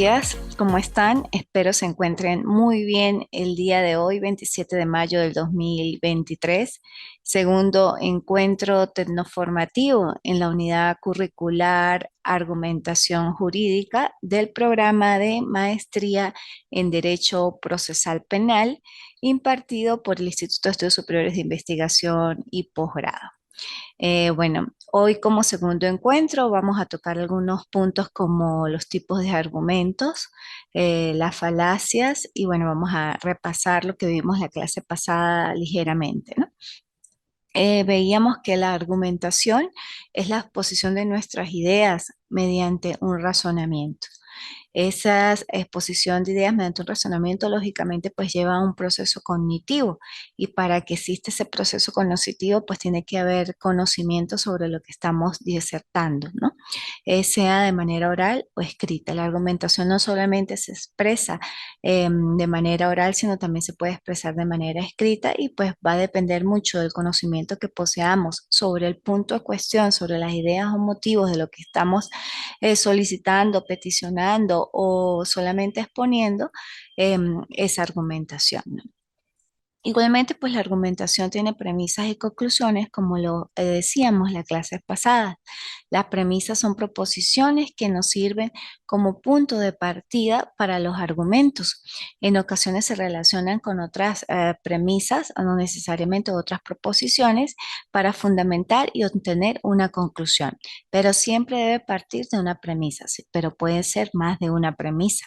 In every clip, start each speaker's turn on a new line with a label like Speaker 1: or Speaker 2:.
Speaker 1: días, ¿cómo están? Espero se encuentren muy bien el día de hoy, 27 de mayo del 2023, segundo encuentro tecnoformativo en la unidad curricular Argumentación Jurídica del programa de Maestría en Derecho Procesal Penal impartido por el Instituto de Estudios Superiores de Investigación y Posgrado. Bueno, hoy como segundo encuentro vamos a tocar algunos puntos como los tipos de argumentos, las falacias y bueno, vamos a repasar lo que vimos la clase pasada ligeramente, ¿no? Veíamos que la argumentación es la exposición de nuestras ideas mediante un razonamiento. Esa exposición de ideas mediante un razonamiento, lógicamente, pues lleva a un proceso cognitivo y para que exista ese proceso cognitivo, pues tiene que haber conocimiento sobre lo que estamos disertando, ¿no? Sea de manera oral o escrita. La argumentación no solamente se expresa de manera oral, sino también se puede expresar de manera escrita y pues va a depender mucho del conocimiento que poseamos sobre el punto de cuestión, sobre las ideas o motivos de lo que estamos solicitando, peticionando o solamente exponiendo esa argumentación, ¿no? Igualmente, pues la argumentación tiene premisas y conclusiones, como lo decíamos la clase pasada. Las premisas son proposiciones que nos sirven como punto de partida para los argumentos. En ocasiones se relacionan con otras premisas, o no necesariamente otras proposiciones, para fundamentar y obtener una conclusión. Pero siempre debe partir de una premisa, sí, pero puede ser más de una premisa.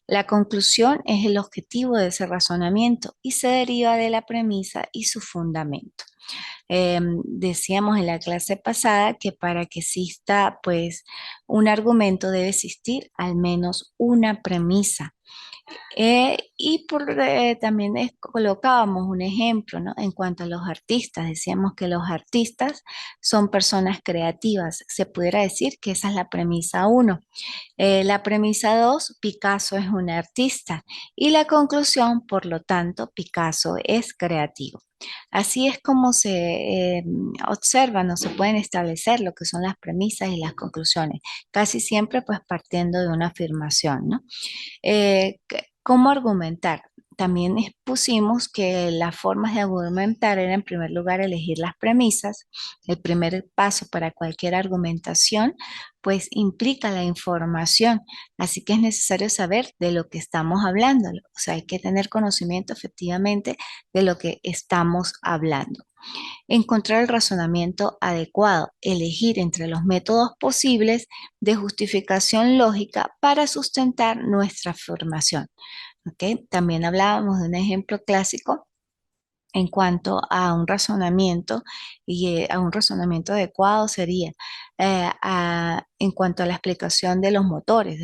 Speaker 1: La conclusión es el objetivo de ese razonamiento y se deriva de la premisa y su fundamento. Decíamos en la clase pasada que para que exista pues un argumento debe existir al menos una premisa. También colocábamos un ejemplo, ¿no? En cuanto a los artistas, decíamos que los artistas son personas creativas. Se pudiera decir que esa es la premisa uno. La premisa 2, Picasso es un artista. Y la conclusión, por lo tanto, Picasso es creativo. Así es como se observan o se pueden establecer lo que son las premisas y las conclusiones, casi siempre pues partiendo de una afirmación, ¿no? ¿Cómo argumentar? También expusimos que las formas de argumentar era en primer lugar elegir las premisas. El primer paso para cualquier argumentación pues implica la información, así que es necesario saber de lo que estamos hablando, o sea, hay que tener conocimiento efectivamente de lo que estamos hablando. Encontrar el razonamiento adecuado, elegir entre los métodos posibles de justificación lógica para sustentar nuestra afirmación. ¿Ok? También hablábamos de un ejemplo clásico en cuanto a un razonamiento y a un razonamiento adecuado sería en cuanto a la explicación de los motores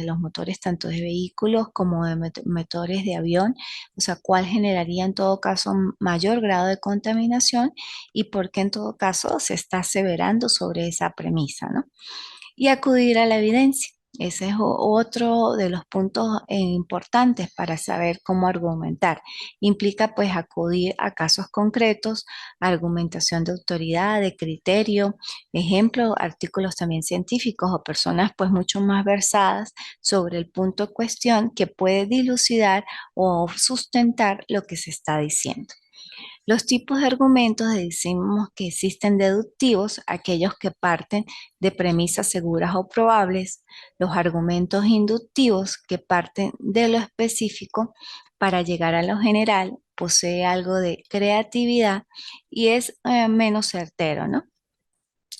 Speaker 1: tanto de vehículos como de motores de avión, o sea, cuál generaría en todo caso mayor grado de contaminación y por qué en todo caso se está aseverando sobre esa premisa, ¿no? Y acudir a la evidencia. Ese es otro de los puntos importantes para saber cómo argumentar. Implica pues acudir a casos concretos, argumentación de autoridad, de criterio, ejemplo, artículos también científicos o personas pues mucho más versadas sobre el punto de cuestión que puede dilucidar o sustentar lo que se está diciendo. Los tipos de argumentos decimos que existen deductivos, aquellos que parten de premisas seguras o probables, los argumentos inductivos que parten de lo específico para llegar a lo general, posee algo de creatividad y es menos certero, ¿no?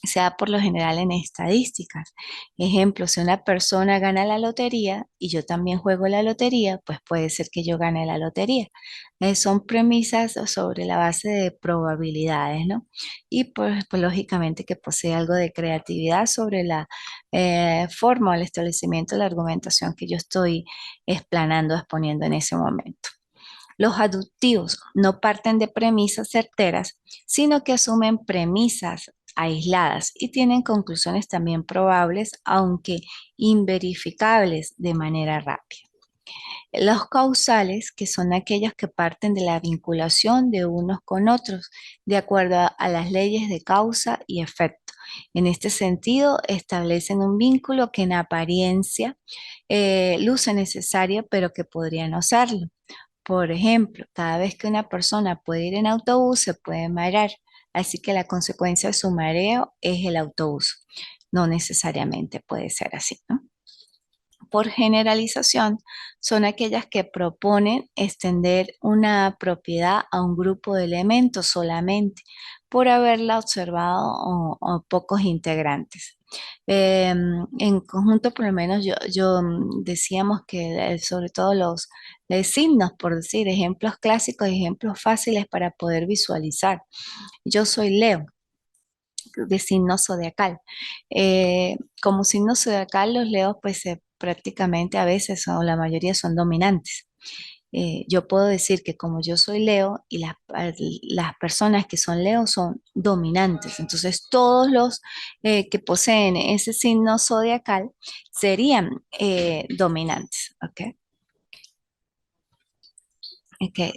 Speaker 1: Se da por lo general en estadísticas. Ejemplo, si una persona gana la lotería y yo también juego la lotería, pues puede ser que yo gane la lotería. Son premisas sobre la base de probabilidades, ¿no? Y pues lógicamente que posee algo de creatividad sobre la forma o el establecimiento de la argumentación que yo estoy explanando, exponiendo en ese momento. Los aductivos no parten de premisas certeras, sino que asumen premisas aisladas y tienen conclusiones también probables, aunque inverificables de manera rápida. Los causales, que son aquellos que parten de la vinculación de unos con otros, de acuerdo a las leyes de causa y efecto. En este sentido, establecen un vínculo que en apariencia luce necesario, pero que podría no serlo. Por ejemplo, cada vez que una persona puede ir en autobús, se puede marear. Así que la consecuencia de su mareo es el autobús. No necesariamente puede ser así, ¿no? Por generalización, son aquellas que proponen extender una propiedad a un grupo de elementos solamente por haberla observado o pocos integrantes. En conjunto, por lo menos decíamos que sobre todo los signos, por decir, ejemplos clásicos, ejemplos fáciles para poder visualizar. Yo soy Leo de signo zodiacal. Como signo zodiacal, los leos, pues prácticamente a veces o la mayoría son dominantes. Yo puedo decir que como yo soy Leo y las personas que son Leo son dominantes, entonces todos los que poseen ese signo zodiacal serían dominantes, ¿ok?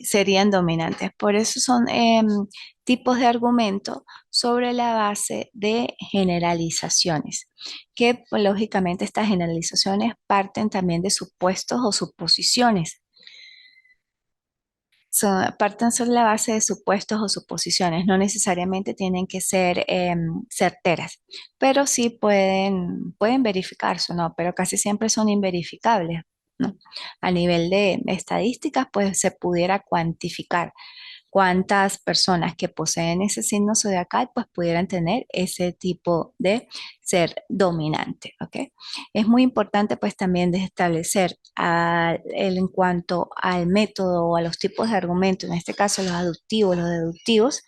Speaker 1: Serían dominantes. Por eso son tipos de argumentos sobre la base de generalizaciones, que pues, lógicamente estas generalizaciones parten también de supuestos o suposiciones. Parten sobre la base de supuestos o suposiciones, no necesariamente tienen que ser certeras, pero sí pueden verificarse, ¿no? Pero casi siempre son inverificables, ¿no? A nivel de estadísticas, pues se pudiera cuantificar cuántas personas que poseen ese signo zodiacal pues pudieran tener ese tipo de ser dominante, ¿ok? Es muy importante pues también de establecer en cuanto al método o a los tipos de argumentos, en este caso los aductivos, los deductivos,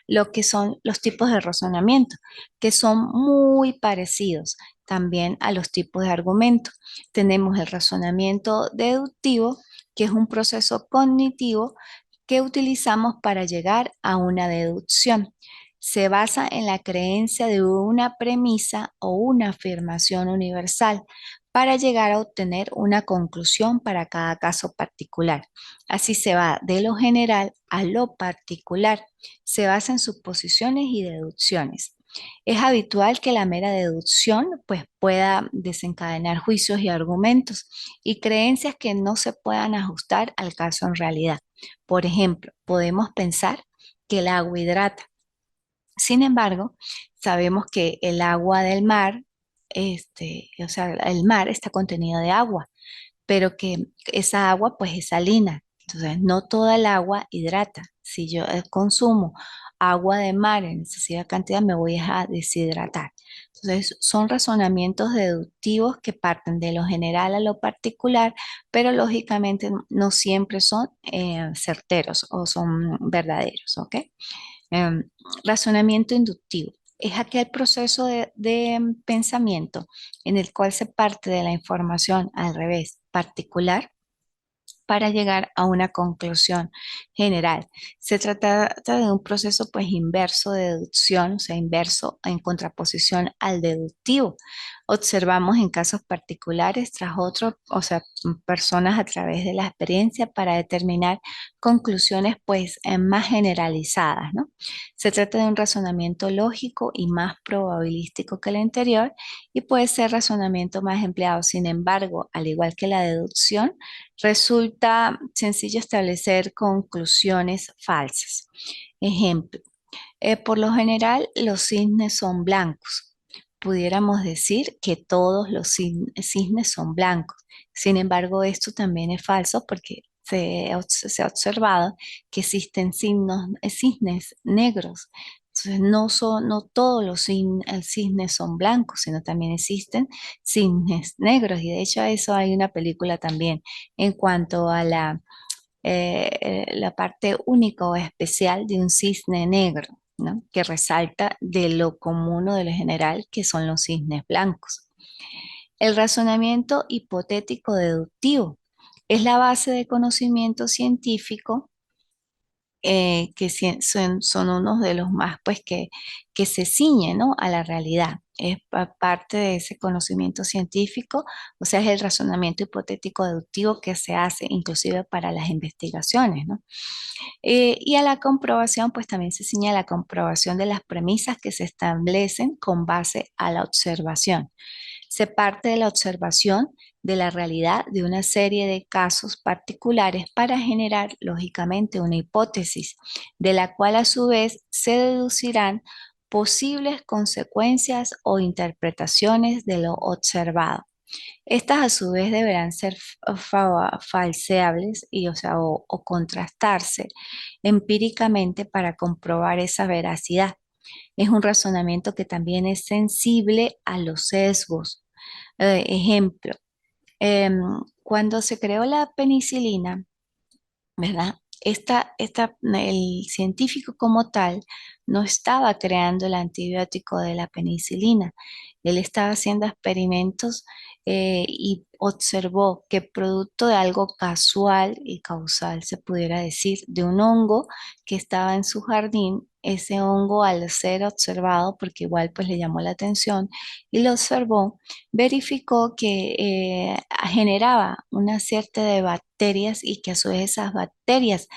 Speaker 1: lo que son los tipos de razonamiento, que son muy parecidos también a los tipos de argumentos. Tenemos el razonamiento deductivo, que es un proceso cognitivo que utilizamos para llegar a una deducción. Se basa en la creencia de una premisa o una afirmación universal para llegar a obtener una conclusión para cada caso particular. Así se va de lo general a lo particular. Se basa en suposiciones y deducciones. Es habitual que la mera deducción pues, pueda desencadenar juicios y argumentos y creencias que no se puedan ajustar al caso en realidad. Por ejemplo, podemos pensar que el agua hidrata. Sin embargo, sabemos que el agua del mar, o sea, el mar está contenido de agua, pero que esa agua pues es salina. Entonces, no toda el agua hidrata. Si yo consumo agua de mar en excesiva cantidad, me voy a deshidratar. Entonces, son razonamientos deductivos que parten de lo general a lo particular, pero lógicamente no siempre son certeros o son verdaderos, ¿ok? Em, Razonamiento inductivo. Es aquel proceso de pensamiento en el cual se parte de la información al revés particular para llegar a una conclusión general. Se trata de un proceso pues inverso de deducción, o sea, inverso en contraposición al deductivo. Observamos en casos particulares tras otros, o sea, personas a través de la experiencia para determinar conclusiones pues más generalizadas, ¿no? Se trata de un razonamiento lógico y más probabilístico que el anterior y puede ser razonamiento más empleado. Sin embargo, al igual que la deducción, resulta sencillo establecer conclusiones falsas. Ejemplo, por lo general los cisnes son blancos. Pudiéramos decir que todos los cisnes son blancos. Sin embargo, esto también es falso porque se ha observado que existen cisnes negros. Entonces, no todos los cisnes son blancos, sino también existen cisnes negros. Y de hecho, a eso hay una película también en cuanto a la parte única o especial de un cisne negro, ¿no? Que resalta de lo común o de lo general que son los cisnes blancos. El razonamiento hipotético deductivo es la base de conocimiento científico que son unos de los más pues que se ciñen, ¿no? A la realidad. es parte de ese conocimiento científico, o sea, es el razonamiento hipotético deductivo que se hace inclusive para las investigaciones, ¿no? Y a la comprobación, pues también se señala la comprobación de las premisas que se establecen con base a la observación. Se parte de la observación de la realidad de una serie de casos particulares para generar, lógicamente, una hipótesis, de la cual a su vez se deducirán posibles consecuencias o interpretaciones de lo observado. Estas a su vez deberán ser falseables y, o sea, o contrastarse empíricamente para comprobar esa veracidad. Es un razonamiento que también es sensible a los sesgos. Ejemplo, em, cuando se creó la penicilina, ¿verdad? El científico como tal no estaba creando el antibiótico de la penicilina. Él estaba haciendo experimentos y observó que producto de algo casual y causal, se pudiera decir, de un hongo que estaba en su jardín, ese hongo al ser observado, porque igual pues le llamó la atención y lo observó, verificó que generaba una cierta de bacterias y que a su vez esas bacterias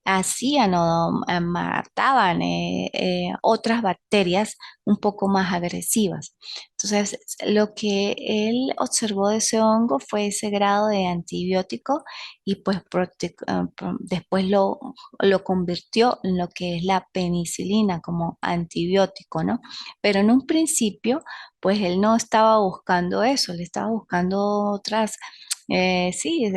Speaker 1: hacían o mataban otras bacterias un poco más agresivas. Entonces, lo que él observó de ese hongo fue ese grado de antibiótico y pues después lo convirtió en lo que es la penicilina como antibiótico, ¿no? Pero en un principio, pues él no estaba buscando eso, él estaba buscando otras sí,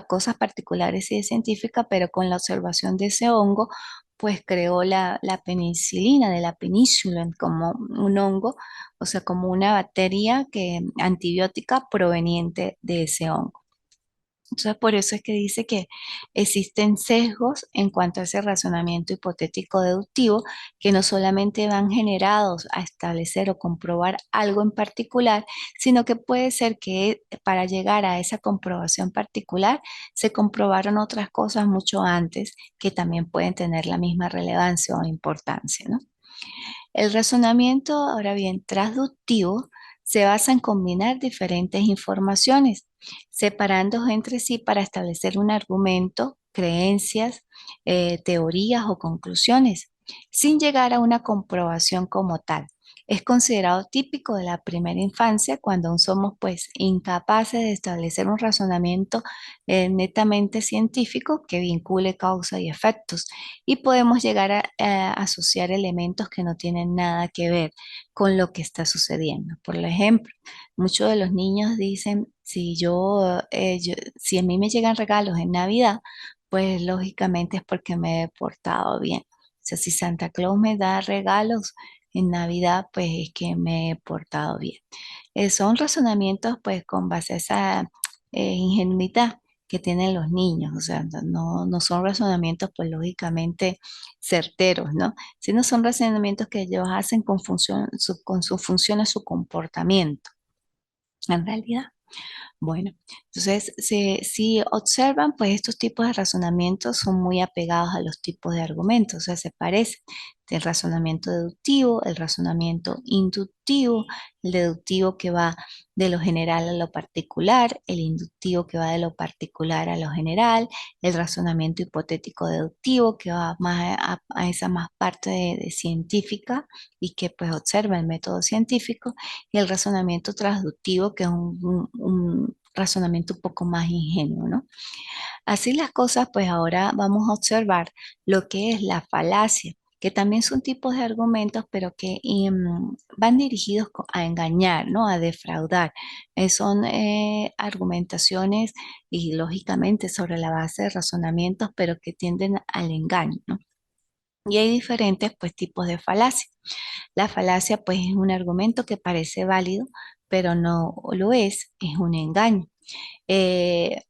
Speaker 1: cosas particulares y de científica, pero con la observación de ese hongo, pues creó la penicilina de la penicillin como un hongo, o sea, como una bacteria antibiótica proveniente de ese hongo. Entonces, por eso es que dice que existen sesgos en cuanto a ese razonamiento hipotético deductivo que no solamente van generados a establecer o comprobar algo en particular, sino que puede ser que para llegar a esa comprobación particular se comprobaron otras cosas mucho antes que también pueden tener la misma relevancia o importancia, ¿no? El razonamiento, ahora bien, transductivo, se basa en combinar diferentes informaciones, separando entre sí para establecer un argumento, creencias, teorías o conclusiones, sin llegar a una comprobación como tal. Es considerado típico de la primera infancia cuando aún somos pues incapaces de establecer un razonamiento netamente científico que vincule causa y efectos y podemos llegar a asociar elementos que no tienen nada que ver con lo que está sucediendo. Por ejemplo, muchos de los niños dicen, si a mí me llegan regalos en Navidad, pues lógicamente es porque me he portado bien. O sea, si Santa Claus me da regalos en Navidad, pues es que me he portado bien. Son razonamientos pues con base a esa ingenuidad que tienen los niños, o sea, no son razonamientos pues lógicamente certeros, ¿no? Sino son razonamientos que ellos hacen con su función, su comportamiento, en realidad. Bueno, entonces, si observan, pues estos tipos de razonamientos son muy apegados a los tipos de argumentos, o sea, se parecen. El razonamiento deductivo, el razonamiento inductivo, el deductivo que va de lo general a lo particular, el inductivo que va de lo particular a lo general, el razonamiento hipotético deductivo que va más a esa más parte de científica y que pues observa el método científico y el razonamiento transductivo, que es un razonamiento un poco más ingenuo, ¿no? Así las cosas, pues ahora vamos a observar lo que es la falacia, que también son tipos de argumentos, pero que van dirigidos a engañar, ¿no? A defraudar. Son argumentaciones y lógicamente sobre la base de razonamientos, pero que tienden al engaño, ¿no? Y hay diferentes pues tipos de falacia. La falacia pues es un argumento que parece válido, pero no lo es un engaño. Eh,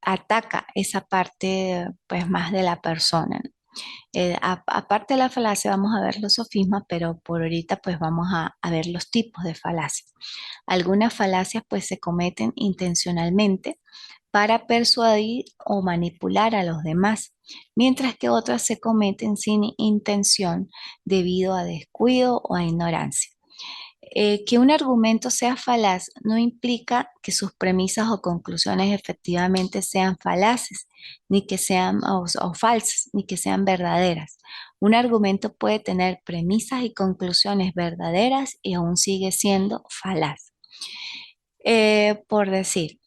Speaker 1: Ataca esa parte pues más de la persona, ¿no? Aparte de la falacia vamos a ver los sofismas, pero por ahorita pues vamos a ver los tipos de falacia. Algunas falacias pues se cometen intencionalmente para persuadir o manipular a los demás, mientras que otras se cometen sin intención debido a descuido o a ignorancia. Que un argumento sea falaz no implica que sus premisas o conclusiones efectivamente sean falaces, ni que sean o falsas, ni que sean verdaderas. Un argumento puede tener premisas y conclusiones verdaderas y aún sigue siendo falaz. Por decir,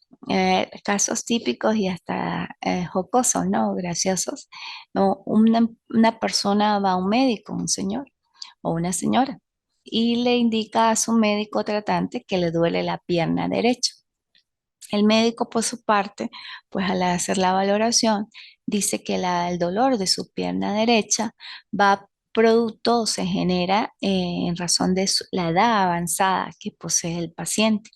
Speaker 1: casos típicos y hasta jocosos, ¿no? Graciosos. ¿No? Una persona va a un médico, un señor o una señora, y le indica a su médico tratante que le duele la pierna derecha. El médico, por su parte, pues al hacer la valoración, dice que el dolor de su pierna derecha va producto o se genera en razón de la edad avanzada que posee el paciente.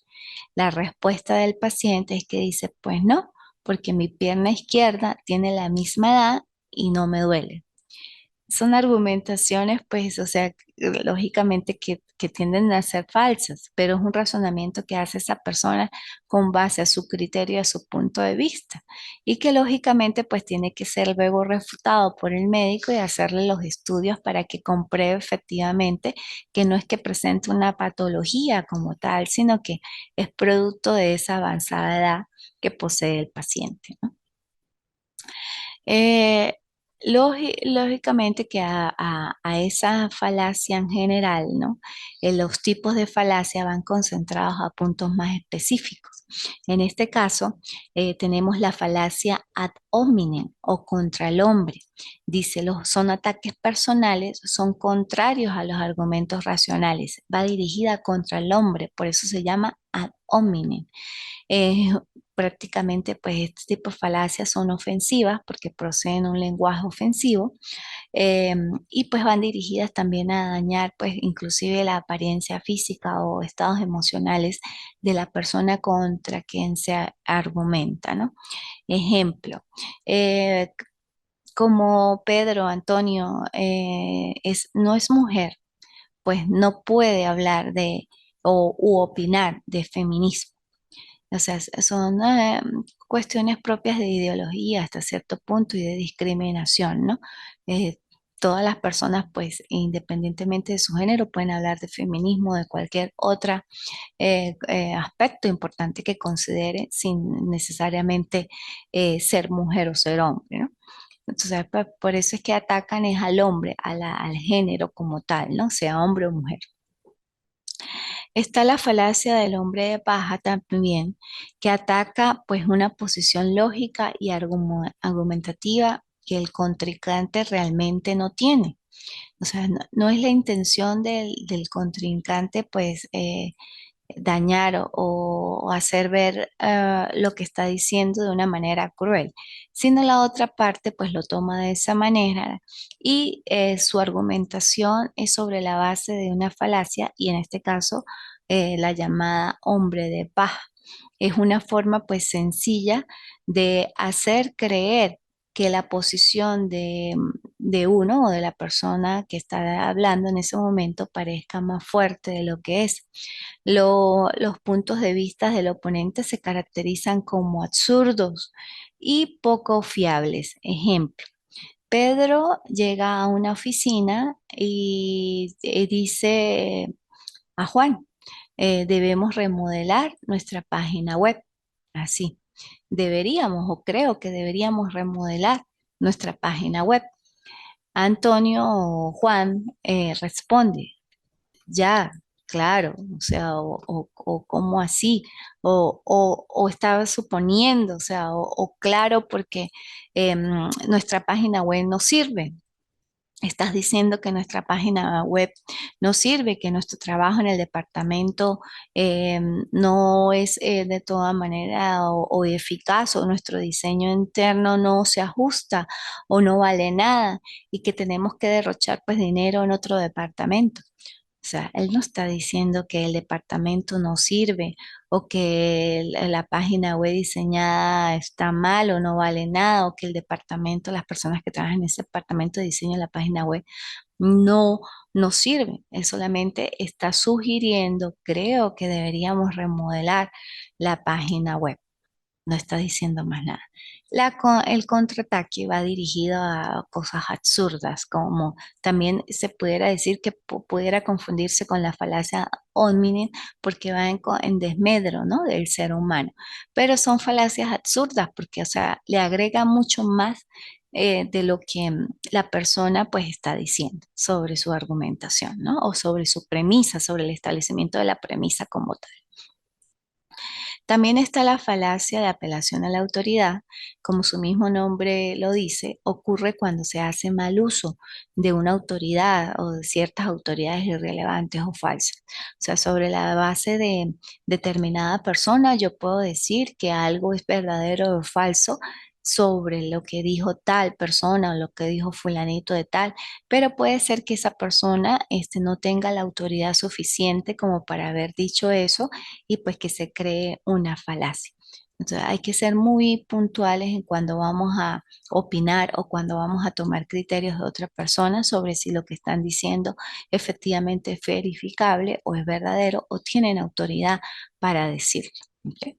Speaker 1: La respuesta del paciente es que dice, pues no, porque mi pierna izquierda tiene la misma edad y no me duele. Son argumentaciones, pues, o sea, lógicamente que tienden a ser falsas, pero es un razonamiento que hace esa persona con base a su criterio y a su punto de vista, y que lógicamente, pues, tiene que ser luego refutado por el médico y hacerle los estudios para que compruebe efectivamente que no es que presente una patología como tal, sino que es producto de esa avanzada edad que posee el paciente, ¿no? Eh, lógicamente que a esa falacia en general, ¿no? Los tipos de falacia van concentrados a puntos más específicos. En este caso, tenemos la falacia ad hominem o contra el hombre. Dice, son ataques personales, son contrarios a los argumentos racionales. Va dirigida contra el hombre, por eso se llama ad hominem. Eh, prácticamente, pues este tipo de falacias son ofensivas porque proceden de un lenguaje ofensivo, eh, y pues van dirigidas también a dañar, pues inclusive la apariencia física o estados emocionales de la persona contra quien se argumenta, ¿no? Ejemplo, eh, como Pedro Antonio no es mujer, pues no puede hablar de u opinar de feminismo. O sea, son cuestiones propias de ideología hasta cierto punto y de discriminación, ¿no? Eh, todas las personas, pues, independientemente de su género, pueden hablar de feminismo, de cualquier otro aspecto importante que considere sin necesariamente ser mujer o ser hombre, ¿no? Entonces, por eso es que atacan es al hombre, al género como tal, ¿no? Sea hombre o mujer. Está la falacia del hombre de paja también, que ataca pues una posición lógica y argumentativa que el contrincante realmente no tiene. O sea, no es la intención del contrincante pues dañar o hacer ver lo que está diciendo de una manera cruel, sino la otra parte pues lo toma de esa manera y su argumentación es sobre la base de una falacia y en este caso la llamada hombre de paja. Es una forma pues sencilla de hacer creer que la posición de uno o de la persona que está hablando en ese momento parezca más fuerte de lo que es. Los puntos de vista del oponente se caracterizan como absurdos y poco fiables. Ejemplo, Pedro llega a una oficina y dice a Juan, debemos remodelar nuestra página web. Así, deberíamos o creo que deberíamos remodelar nuestra página web. Antonio o Juan responde, ya, claro, o sea, o cómo así, o estaba suponiendo, o sea, o claro, porque nuestra página web no sirve. Estás diciendo que nuestra página web no sirve, que nuestro trabajo en el departamento no es de toda manera o eficaz, o nuestro diseño interno no se ajusta o no vale nada y que tenemos que derrochar pues dinero en otro departamento. O sea, él no está diciendo que el departamento no sirve o que la página web diseñada está mal o no vale nada o que el departamento, las personas que trabajan en ese departamento de diseño de la página web no, no sirven. Él solamente está sugiriendo, creo que deberíamos remodelar la página web. no está diciendo más nada. El contraataque va dirigido a cosas absurdas, como también se pudiera decir que pudiera confundirse con la falacia hominem, porque va en desmedro, ¿no?, del ser humano. Pero son falacias absurdas porque, o sea, le agrega mucho más de lo que la persona pues está diciendo sobre su argumentación, ¿no? O sobre su premisa, sobre el establecimiento de la premisa como tal. También está la falacia de apelación a la autoridad, como su mismo nombre lo dice, ocurre cuando se hace mal uso de una autoridad o de ciertas autoridades irrelevantes o falsas. O sea, sobre la base de determinada persona, yo puedo decir que algo es verdadero o falso sobre lo que dijo tal persona o lo que dijo fulanito de tal, pero puede ser que esa persona no tenga la autoridad suficiente como para haber dicho eso y pues que se cree una falacia. Entonces hay que ser muy puntuales en cuando vamos a opinar o cuando vamos a tomar criterios de otra persona sobre si lo que están diciendo efectivamente es verificable o es verdadero o tienen autoridad para decirlo. ¿Ok?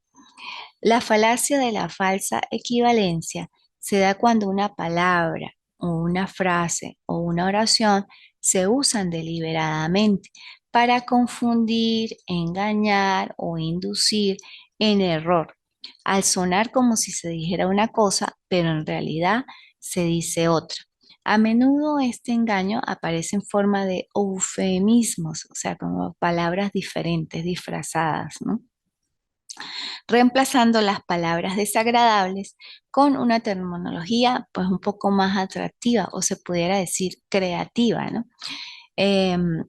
Speaker 1: La falacia de la falsa equivalencia se da cuando una palabra o una frase o una oración se usan deliberadamente para confundir, engañar o inducir en error, al sonar como si se dijera una cosa, pero en realidad se dice otra. A menudo este engaño aparece en forma de eufemismos, o sea, como palabras diferentes, disfrazadas, ¿no?, reemplazando las palabras desagradables con una terminología pues un poco más atractiva o se pudiera decir creativa, ¿no? Em,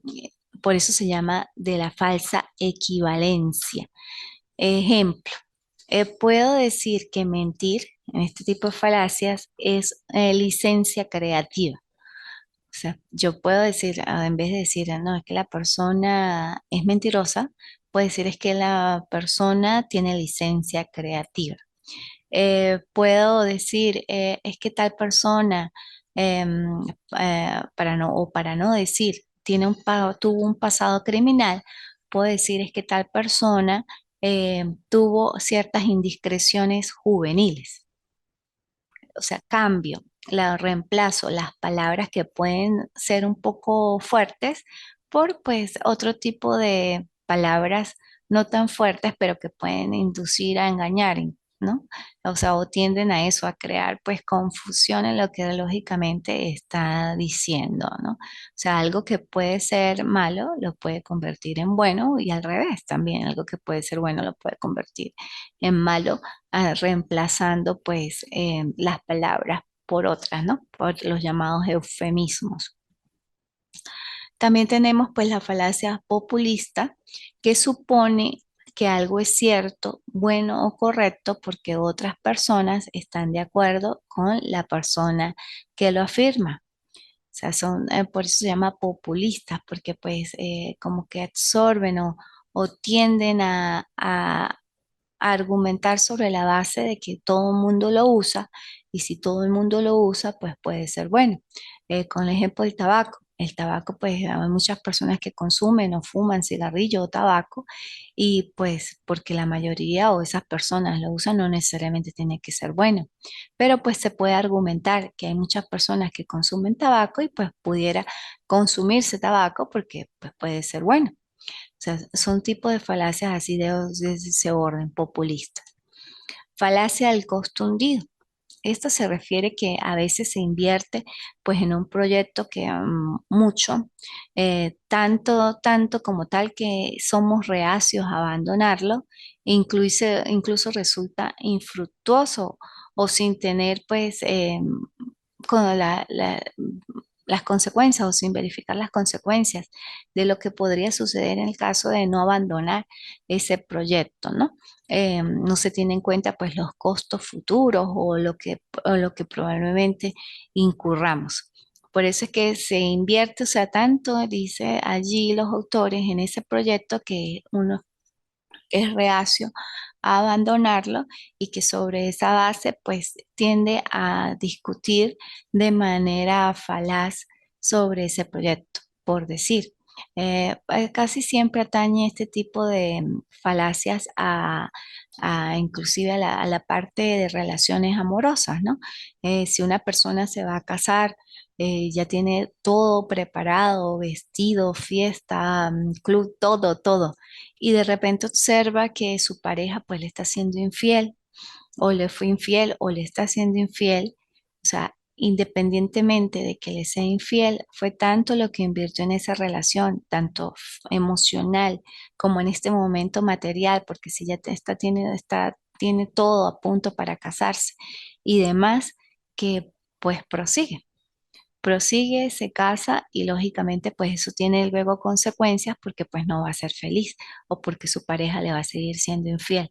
Speaker 1: por eso se llama de la falsa equivalencia. Ejemplo, puedo decir que mentir en este tipo de falacias es licencia creativa. O sea, yo puedo decir, en vez de decir, no, es que la persona es mentirosa, puedo decir es que la persona tiene licencia creativa. Puedo decir, es que tal persona, em, para no decir, tuvo un pasado criminal, puedo decir es que tal persona tuvo ciertas indiscreciones juveniles. O sea, cambio, la reemplazo las palabras que pueden ser un poco fuertes por pues otro tipo de palabras no tan fuertes, pero que pueden inducir a engañar, ¿no? O sea, o tienden a eso, a crear pues confusión en lo que lógicamente está diciendo, ¿no? O sea, algo que puede ser malo lo puede convertir en bueno y al revés también, algo que puede ser bueno lo puede convertir en malo, reemplazando pues las palabras por otras, ¿no? Por los llamados eufemismos. También tenemos pues la falacia populista, que supone que algo es cierto, bueno o correcto porque otras personas están de acuerdo con la persona que lo afirma. O sea, por eso se llama populistas, porque pues como que absorben o tienden a argumentar sobre la base de que todo el mundo lo usa y si todo el mundo lo usa, pues puede ser bueno. Con el ejemplo del tabaco. El tabaco, pues hay muchas personas que consumen o fuman cigarrillo o tabaco y pues porque la mayoría o esas personas lo usan no necesariamente tiene que ser bueno. Pero pues se puede argumentar que hay muchas personas que consumen tabaco y pues pudiera consumirse tabaco porque pues puede ser bueno. O sea, son tipos de falacias así de ese orden, populistas. Falacia del costo hundido. Esto se refiere que a veces se invierte pues en un proyecto que mucho, tanto como tal que somos reacios a abandonarlo, incluso resulta infructuoso o sin tener pues con las consecuencias o sin verificar las consecuencias de lo que podría suceder en el caso de no abandonar ese proyecto, ¿no? No se tiene en cuenta pues los costos futuros o lo que probablemente incurramos. Por eso es que se invierte, o sea, tanto dice allí los autores en ese proyecto que uno es reacio a abandonarlo y que sobre esa base pues tiende a discutir de manera falaz sobre ese proyecto, por decir. Casi siempre atañe este tipo de falacias inclusive a la parte de relaciones amorosas, ¿no? Si una persona se va a casar, ya tiene todo preparado, vestido, fiesta, club, todo, todo, y de repente observa que su pareja pues le está siendo infiel o le fue infiel o le está siendo infiel, o sea, independientemente de que le sea infiel, fue tanto lo que invirtió en esa relación, tanto emocional como en este momento material, porque si ya tiene todo a punto para casarse y demás, que pues prosigue, se casa y lógicamente pues eso tiene luego consecuencias porque pues no va a ser feliz o porque su pareja le va a seguir siendo infiel.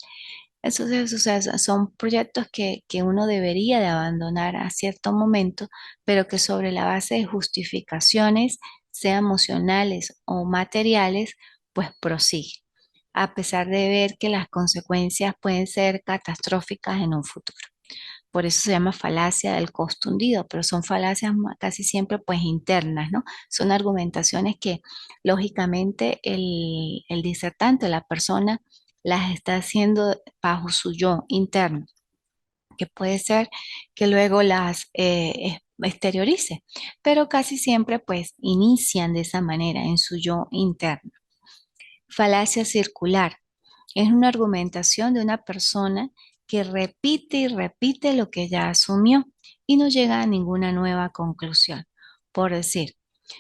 Speaker 1: Entonces, o sea, son proyectos que uno debería de abandonar a cierto momento, pero que sobre la base de justificaciones, sea emocionales o materiales, pues prosigue, a pesar de ver que las consecuencias pueden ser catastróficas en un futuro. Por eso se llama falacia del costo hundido, pero son falacias casi siempre pues internas, ¿no? Son argumentaciones que lógicamente el disertante, la persona, las está haciendo bajo su yo interno, que puede ser que luego las exteriorice, pero casi siempre pues inician de esa manera en su yo interno. Falacia circular. Es una argumentación de una persona que repite y repite lo que ya asumió y no llega a ninguna nueva conclusión. Por decir,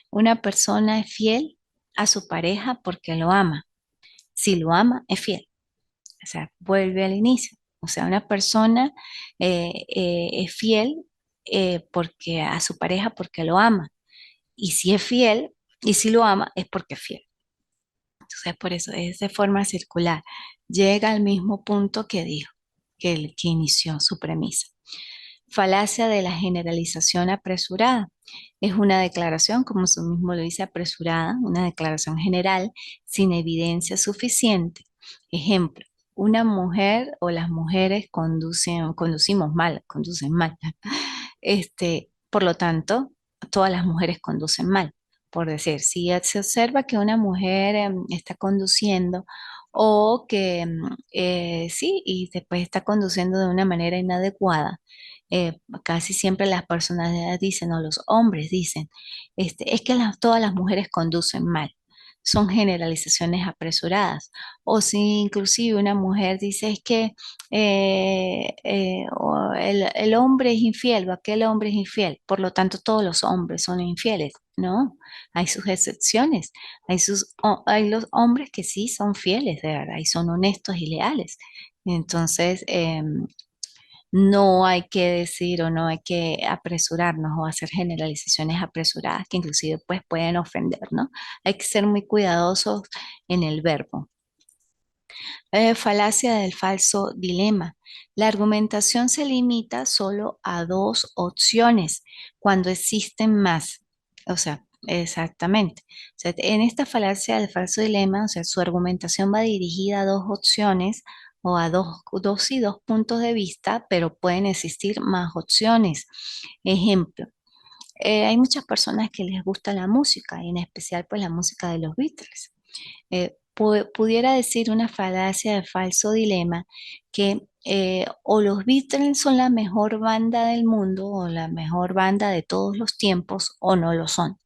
Speaker 1: una persona es fiel a su pareja porque lo ama. Si lo ama, es fiel. O sea, vuelve al inicio. O sea, una persona es fiel porque a su pareja porque lo ama. Y si es fiel y si lo ama, es porque es fiel. Entonces, por eso es de forma circular. Llega al mismo punto que dijo, que el que inició su premisa. Falacia de la generalización apresurada. Es una declaración, como su mismo lo dice, apresurada, una declaración general sin evidencia suficiente. Ejemplo, una mujer o las mujeres conducen mal. Por lo tanto, todas las mujeres conducen mal. Por decir, si se observa que una mujer está conduciendo o que sí, y después está conduciendo de una manera inadecuada, casi siempre las personalidades dicen, o los hombres dicen, es que todas las mujeres conducen mal. Son generalizaciones apresuradas. O si inclusive una mujer dice es que o el hombre es infiel o aquel hombre es infiel, por lo tanto todos los hombres son infieles. No, hay sus excepciones. Hay los hombres que sí son fieles, de verdad, y son honestos y leales. Entonces, no hay que decir o no hay que apresurarnos o hacer generalizaciones apresuradas que inclusive pues pueden ofender, ¿no? Hay que ser muy cuidadosos en el verbo. Falacia del falso dilema. La argumentación se limita solo a dos opciones cuando existen más. O sea, exactamente. O sea, en esta falacia del falso dilema, o sea, su argumentación va dirigida a dos opciones o a dos y dos puntos de vista, pero pueden existir más opciones. Ejemplo, hay muchas personas que les gusta la música, y en especial pues la música de los Beatles. Pudiera decir una falacia de falso dilema que o los Beatles son la mejor banda del mundo o la mejor banda de todos los tiempos o no lo son.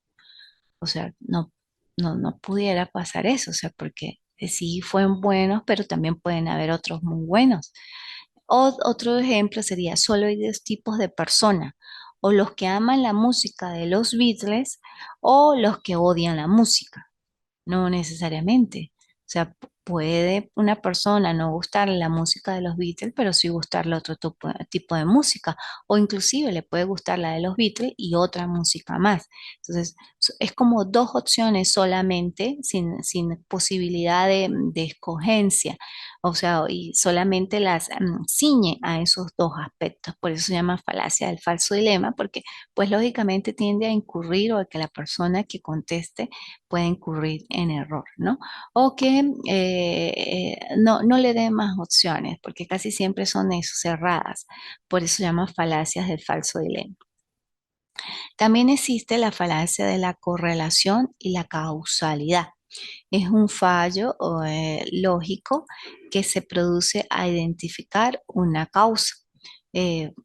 Speaker 1: O sea, no pudiera pasar eso, o sea, porque sí fueron buenos, pero también pueden haber otros muy buenos. Otro ejemplo sería, solo hay dos tipos de personas, o los que aman la música de los Beatles o los que odian la música. No necesariamente. O sea, puede una persona no gustarle la música de los Beatles, pero sí gustarle otro tipo de música. O inclusive le puede gustar la de los Beatles y otra música más. Entonces, es como dos opciones solamente, sin posibilidad de escogencia. O sea, y solamente las ciñe a esos dos aspectos. Por eso se llama falacia del falso dilema, porque pues lógicamente tiende a incurrir o a que la persona que conteste puede incurrir en error, ¿no? O que no le dé más opciones, porque casi siempre son eso, cerradas. Por eso se llama falacias del falso dilema. También existe la falacia de la correlación y la causalidad. Es un fallo lógico que se produce a identificar una causa.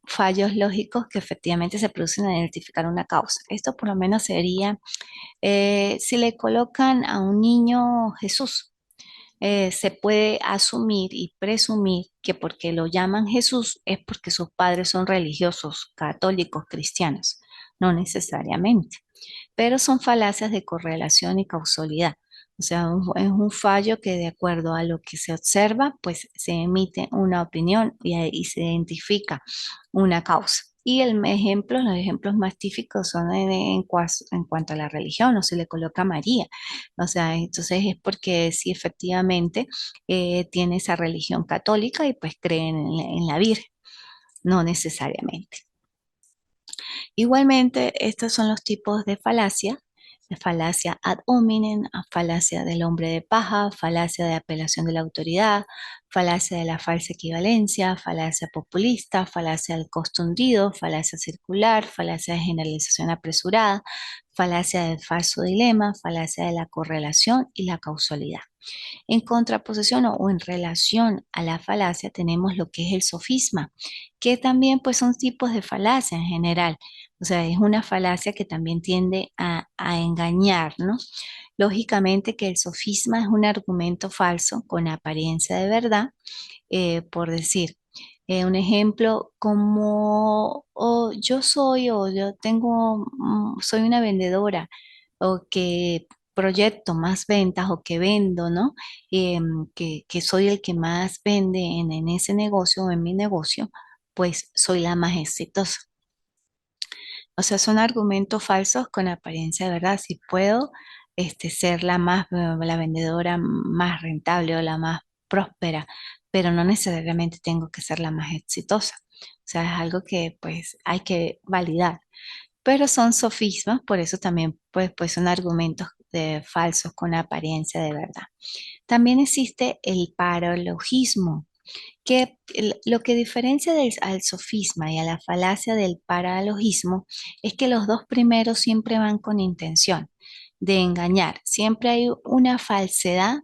Speaker 1: Fallos lógicos que efectivamente se producen a identificar una causa. Esto por lo menos sería si le colocan a un niño Jesús. Se puede asumir y presumir que porque lo llaman Jesús es porque sus padres son religiosos, católicos, cristianos. No necesariamente, pero son falacias de correlación y causalidad. O sea, es un fallo que de acuerdo a lo que se observa, pues se emite una opinión y se identifica una causa. Y los ejemplos más típicos son en cuanto a la religión, o se le coloca a María. O sea, entonces es porque sí efectivamente tiene esa religión católica y pues creen en la Virgen, no necesariamente. Igualmente, estos son los tipos de falacia: de falacia ad hominem, a falacia del hombre de paja, falacia de apelación de la autoridad, falacia de la falsa equivalencia, falacia populista, falacia del costo hundido, falacia circular, falacia de generalización apresurada, falacia del falso dilema, falacia de la correlación y la causalidad. En contraposición o en relación a la falacia tenemos lo que es el sofisma, que también pues son tipos de falacia en general. O sea, es una falacia que también tiende a engañar, ¿no? Lógicamente que el sofisma es un argumento falso con apariencia de verdad, por decir. Un ejemplo como yo soy o yo tengo, soy una vendedora o que proyecto más ventas o que vendo, ¿no? Que soy el que más vende en ese negocio o en mi negocio, pues soy la más exitosa. O sea, son argumentos falsos con apariencia de verdad. Si puedo ser la vendedora más rentable o la más próspera, pero no necesariamente tengo que ser la más exitosa. O sea, es algo que pues hay que validar. Pero son sofismas, por eso también pues son argumentos falsos con apariencia de verdad. También existe el paralogismo, que lo que diferencia al sofisma y a la falacia del paralogismo es que los dos primeros siempre van con intención de engañar. Siempre hay una falsedad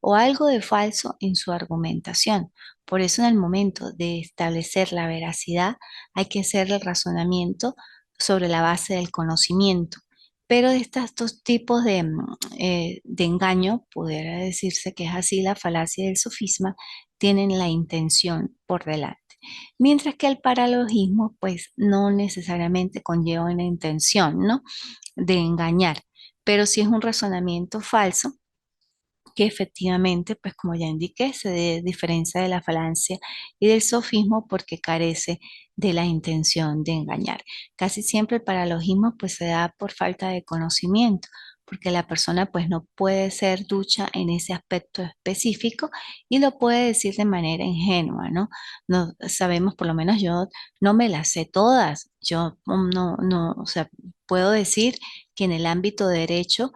Speaker 1: o algo de falso en su argumentación. Por eso en el momento de establecer la veracidad hay que hacer el razonamiento sobre la base del conocimiento. Pero de estos dos tipos de engaño, pudiera decirse que es así la falacia del sofisma, tienen la intención por delante. Mientras que el paralogismo, pues no necesariamente conlleva una intención, ¿no? De engañar, pero sí es un razonamiento falso que efectivamente, pues como ya indiqué, diferencia de la falacia y del sofismo porque carece de la intención de engañar. Casi siempre el paralogismo pues se da por falta de conocimiento, porque la persona pues no puede ser ducha en ese aspecto específico y lo puede decir de manera ingenua, ¿no? No sabemos, por lo menos yo no me las sé todas. Yo no, o sea, puedo decir que en el ámbito de derecho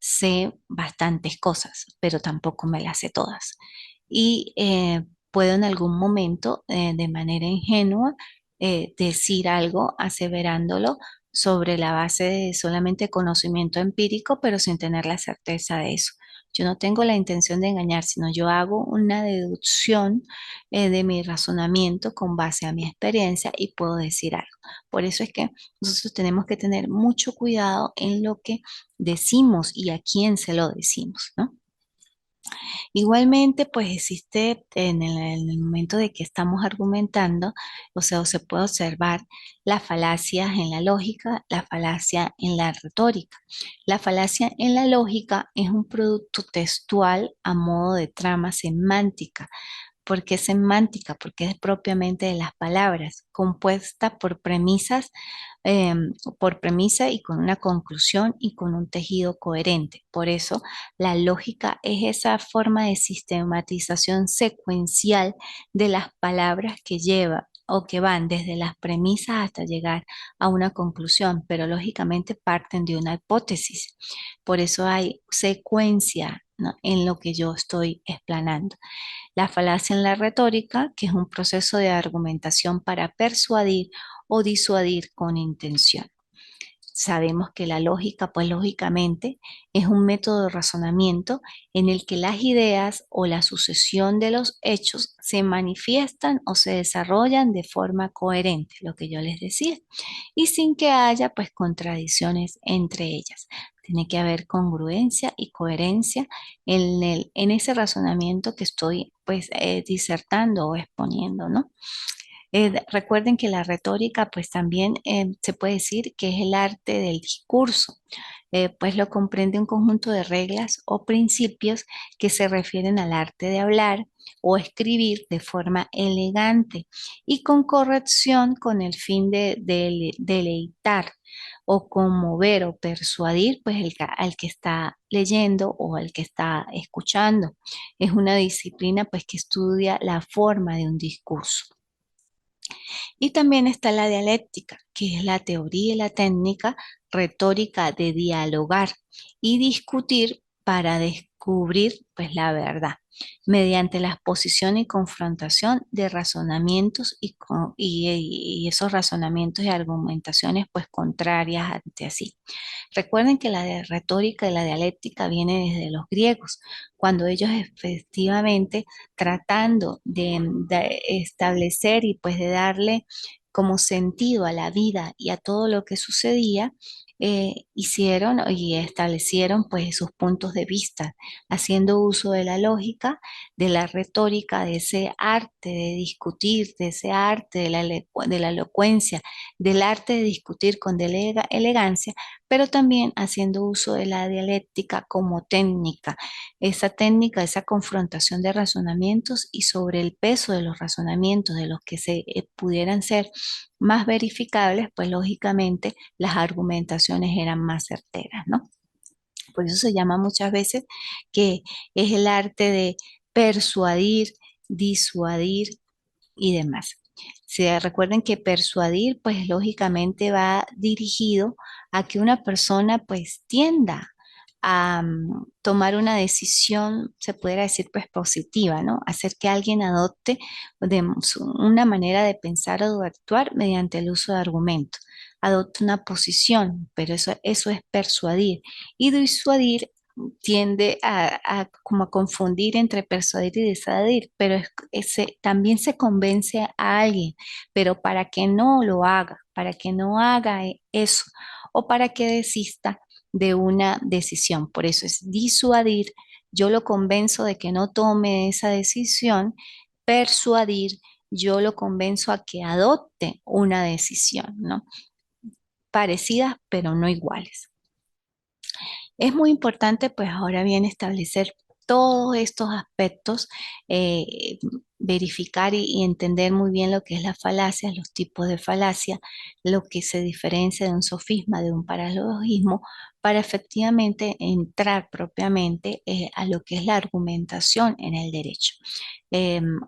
Speaker 1: sé bastantes cosas, pero tampoco me las sé todas. Y puedo en algún momento, de manera ingenua, decir algo aseverándolo sobre la base de solamente conocimiento empírico, pero sin tener la certeza de eso. Yo no tengo la intención de engañar, sino yo hago una deducción de mi razonamiento con base a mi experiencia y puedo decir algo. Por eso es que nosotros tenemos que tener mucho cuidado en lo que decimos y a quién se lo decimos, ¿no? Igualmente, pues existe en el momento de que estamos argumentando, o sea, o se puede observar las falacias en la lógica, la falacia en la retórica. La falacia en la lógica es un producto textual a modo de trama semántica. ¿Por qué semántica? Porque es propiamente de las palabras, compuesta eh, por premisa y con una conclusión y con un tejido coherente. Por eso, la lógica es esa forma de sistematización secuencial de las palabras que lleva o que van desde las premisas hasta llegar a una conclusión, pero lógicamente parten de una hipótesis. Por eso hay secuencia, ¿no?, en lo que yo estoy explanando. La falacia en la retórica, que es un proceso de argumentación para persuadir o disuadir con intención. Sabemos que la lógica, pues lógicamente, es un método de razonamiento en el que las ideas o la sucesión de los hechos se manifiestan o se desarrollan de forma coherente, lo que yo les decía, y sin que haya pues contradicciones entre ellas. Tiene que haber congruencia y coherencia en ese razonamiento que estoy pues disertando o exponiendo, ¿no? Recuerden que la retórica, pues también se puede decir que es el arte del discurso, pues lo comprende un conjunto de reglas o principios que se refieren al arte de hablar o escribir de forma elegante y con corrección con el fin de deleitar o conmover o persuadir pues al que está leyendo o al que está escuchando. Es una disciplina pues que estudia la forma de un discurso. Y también está la dialéctica, que es la teoría y la técnica retórica de dialogar y discutir para descubrir pues la verdad, mediante la exposición y confrontación de razonamientos y esos razonamientos y argumentaciones pues contrarias ante así. Recuerden que retórica y la dialéctica viene desde los griegos, cuando ellos efectivamente tratando de establecer y pues de darle como sentido a la vida y a todo lo que sucedía, hicieron y establecieron pues sus puntos de vista, haciendo uso de la lógica, de la retórica, de ese arte de discutir, de ese arte de la elocuencia, del arte de discutir con elegancia, pero también haciendo uso de la dialéctica como técnica, esa técnica, esa confrontación de razonamientos y sobre el peso de los razonamientos de los que se pudieran ser más verificables, pues lógicamente las argumentaciones eran más certeras, ¿no? Por eso se llama muchas veces que es el arte de persuadir, disuadir y demás. Recuerden que persuadir, pues lógicamente va dirigido a que una persona pues tienda a tomar una decisión, se pudiera decir pues positiva, ¿no? Hacer que alguien adopte una manera de pensar o de actuar mediante el uso de argumentos. Adopte una posición, pero eso es persuadir. Y disuadir tiende como a confundir entre persuadir y disuadir, pero también se convence a alguien, pero para que no lo haga, para que no haga eso o para que desista de una decisión. Por eso es disuadir, yo lo convenzo de que no tome esa decisión, persuadir, yo lo convenzo a que adopte una decisión, ¿no? Parecidas, pero no iguales. Es muy importante, pues ahora bien, establecer todos estos aspectos, eh, verificar y entender muy bien lo que es la falacia, los tipos de falacia, lo que se diferencia de un sofisma, de un paralogismo, para efectivamente entrar propiamente a lo que es la argumentación en el derecho.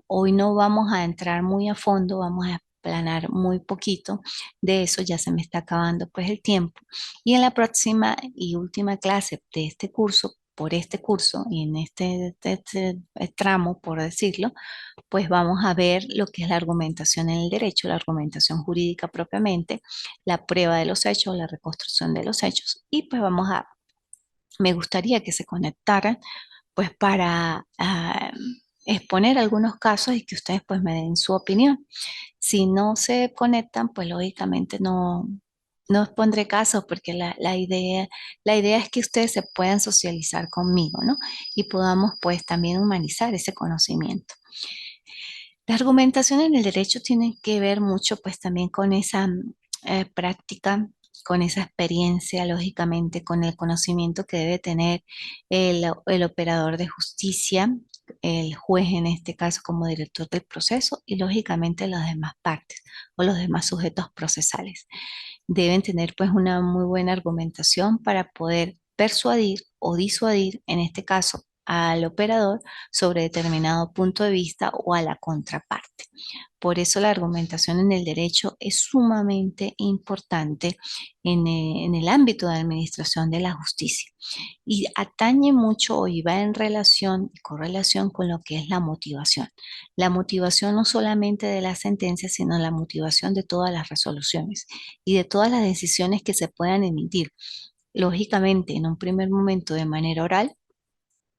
Speaker 1: Hoy no vamos a entrar muy a fondo, vamos a explanar muy poquito de eso, ya se me está acabando pues el tiempo. Y en la próxima y última clase de este curso, por este curso y en este tramo, por decirlo, pues vamos a ver lo que es la argumentación en el derecho, la argumentación jurídica propiamente, la prueba de los hechos, la reconstrucción de los hechos. Y pues me gustaría que se conectaran pues para exponer algunos casos y que ustedes pues me den su opinión. Si no se conectan, pues lógicamente no os pondré caso porque la idea es que ustedes se puedan socializar conmigo, ¿no? Y podamos pues también humanizar ese conocimiento. La argumentación en el derecho tiene que ver mucho pues también con esa práctica, con esa experiencia, lógicamente, con el conocimiento que debe tener el operador de justicia, el juez en este caso como director del proceso y lógicamente las demás partes o los demás sujetos procesales. Deben tener pues una muy buena argumentación para poder persuadir o disuadir, en este caso al operador sobre determinado punto de vista o a la contraparte. Por eso la argumentación en el derecho es sumamente importante en el ámbito de administración de la justicia y atañe mucho y va en relación y correlación con lo que es la motivación. La motivación no solamente de la sentencia, sino la motivación de todas las resoluciones y de todas las decisiones que se puedan emitir. Lógicamente, en un primer momento de manera oral,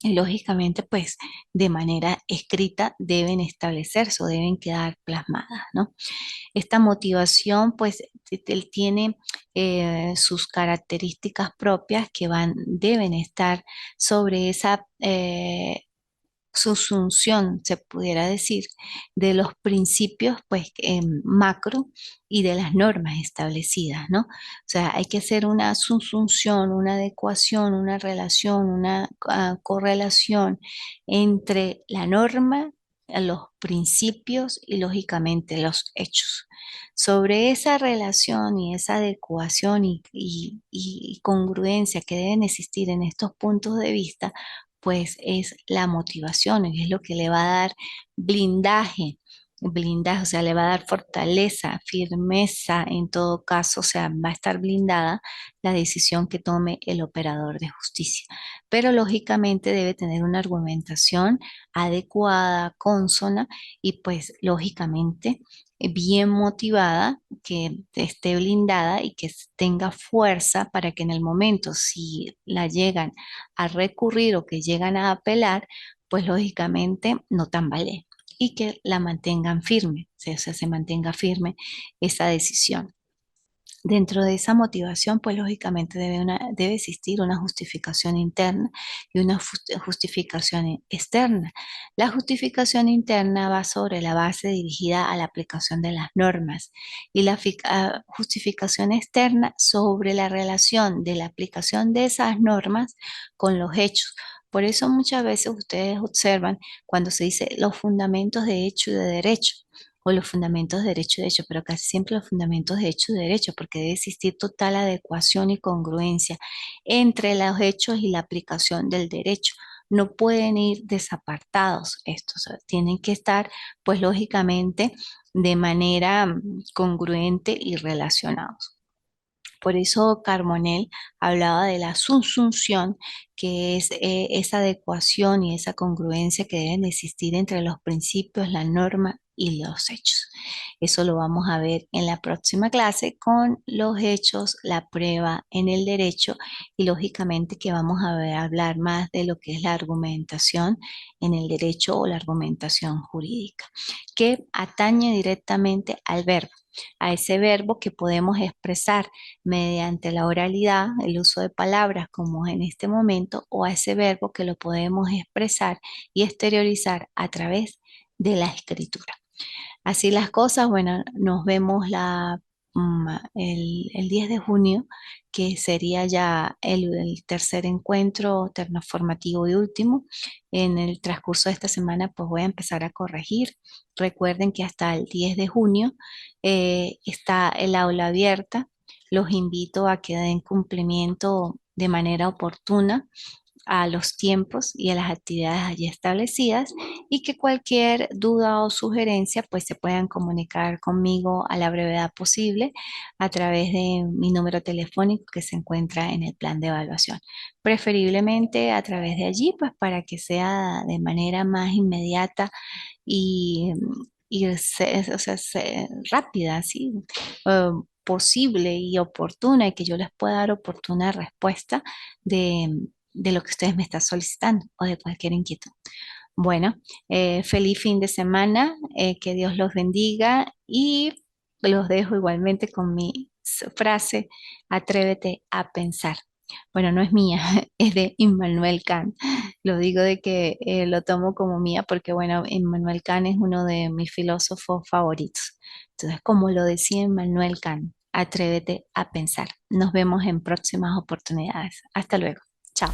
Speaker 1: y lógicamente, pues de manera escrita deben establecerse o deben quedar plasmadas, ¿no? Esta motivación, pues, él tiene sus características propias que deben estar sobre esa subsunción, se pudiera decir, de los principios, pues, macro y de las normas establecidas, ¿no? O sea, hay que hacer una subsunción, una adecuación, una relación, una correlación entre la norma, los principios y, lógicamente, los hechos. Sobre esa relación y esa adecuación y congruencia que deben existir en estos puntos de vista, pues es la motivación, y es lo que le va a dar blindaje, blindaje, o sea, le va a dar fortaleza, firmeza en todo caso, o sea, va a estar blindada la decisión que tome el operador de justicia. Pero lógicamente debe tener una argumentación adecuada, consona y pues lógicamente bien motivada, que esté blindada y que tenga fuerza para que en el momento si la llegan a recurrir o que llegan a apelar, pues lógicamente no tambalee y que la mantengan firme, o sea, se mantenga firme esa decisión. Dentro de esa motivación, pues lógicamente debe existir una justificación interna y una justificación externa. La justificación interna va sobre la base dirigida a la aplicación de las normas y la justificación externa sobre la relación de la aplicación de esas normas con los hechos. Por eso muchas veces ustedes observan cuando se dice los fundamentos de hecho y de derecho o los fundamentos de derecho y derecho, pero casi siempre los fundamentos de hecho y derecho, porque debe existir total adecuación y congruencia entre los hechos y la aplicación del derecho. No pueden ir desapartados estos, o sea, tienen que estar, pues lógicamente, de manera congruente y relacionados. Por eso Carbonell hablaba de la subsunción, que es esa adecuación y esa congruencia que deben existir entre los principios, la norma y los hechos. Eso lo vamos a ver en la próxima clase con los hechos, la prueba en el derecho y lógicamente que vamos a hablar más de lo que es la argumentación en el derecho o la argumentación jurídica, que atañe directamente al verbo, a ese verbo que podemos expresar mediante la oralidad, el uso de palabras como en este momento, o a ese verbo que lo podemos expresar y exteriorizar a través de la escritura. Así las cosas, bueno, nos vemos el 10 de junio, que sería ya el tercer encuentro formativo y último. En el transcurso de esta semana, pues voy a empezar a corregir. Recuerden que hasta el 10 de junio está el aula abierta. Los invito a que den cumplimiento de manera oportuna a los tiempos y a las actividades allí establecidas y que cualquier duda o sugerencia pues se puedan comunicar conmigo a la brevedad posible a través de mi número telefónico que se encuentra en el plan de evaluación. Preferiblemente a través de allí pues para que sea de manera más inmediata y, o sea, rápida, ¿sí? Posible y oportuna y que yo les pueda dar oportuna respuesta de lo que ustedes me están solicitando o de cualquier inquietud. Bueno, feliz fin de semana, que Dios los bendiga y los dejo igualmente con mi frase, atrévete a pensar. Bueno, no es mía, es de Immanuel Kant. Lo digo de que lo tomo como mía porque, bueno, Immanuel Kant es uno de mis filósofos favoritos. Entonces, como lo decía Immanuel Kant, atrévete a pensar. Nos vemos en próximas oportunidades. Hasta luego. Chao.